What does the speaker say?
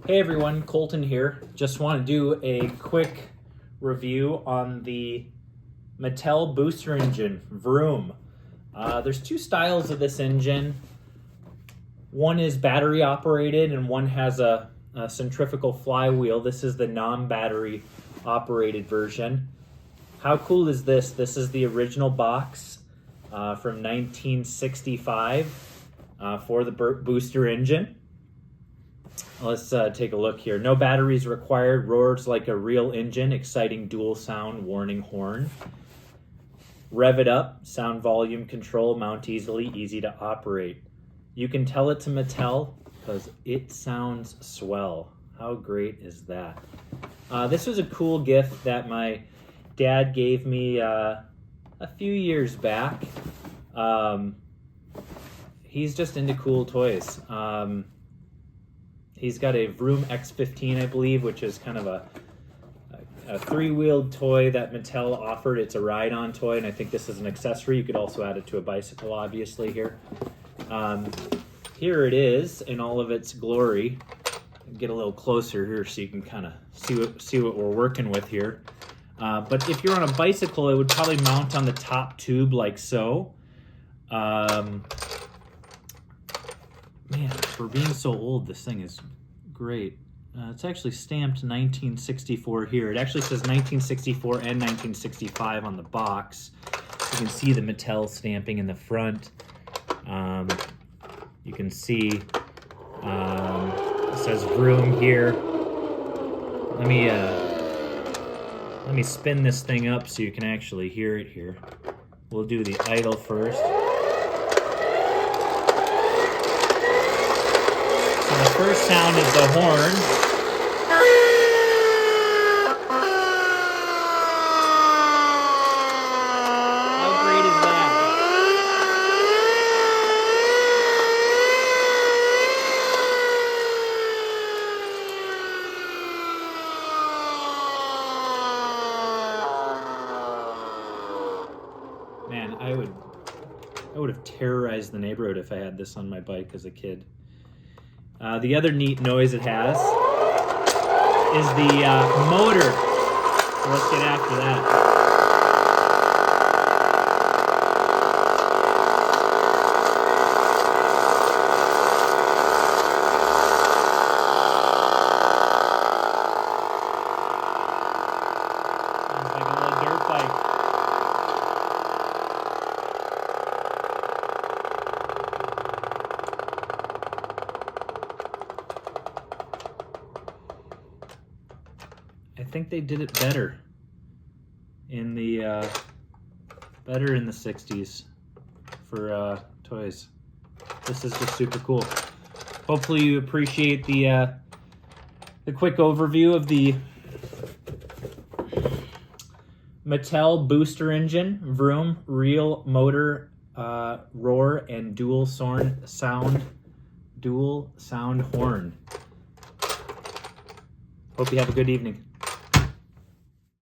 Hey everyone, Colton here. Just want to do a quick review on the Mattel Booster-Engine V-RROOM. There's two styles of this engine. One is battery operated and one has a centrifugal flywheel. This is the non-battery operated version. How cool is this? This is the original box from 1965 for the booster engine. Let's take a look here. No batteries required, roars like a real engine, exciting dual sound warning horn. Rev it up, sound volume control, mount easily, easy to operate. You can tell it to Mattel because it sounds swell. How great is that? This was a cool gift that my dad gave me a few years back. He's just into cool toys. He's got a V-RROOM X15, I believe, which is kind of a three-wheeled toy that Mattel offered. It's a ride-on toy, and I think this is an accessory. You could also add it to a bicycle, obviously, here. Here it is in all of its glory. Get a little closer here so you can kind of see what we're working with here. But if you're on a bicycle, it would probably mount on the top tube like so. Man, for being so old, this thing is great. It's actually stamped 1964 here. It actually says 1964 and 1965 on the box. You can see the Mattel stamping in the front. You can see it says V-RROOM here. Let me spin this thing up so you can actually hear it here. We'll do the idle first. The first sound is the horn. How great is that? Man, I would have terrorized the neighborhood if I had this on my bike as a kid. The other neat noise it has is the motor. So let's get after that. Sounds like a little dirt bike. I think they did it better in the 60s for toys. This is just super cool. Hopefully you appreciate the quick overview of the Mattel Booster-Engine V-RROOM real motor roar and dual sound horn. Hope you have a good evening.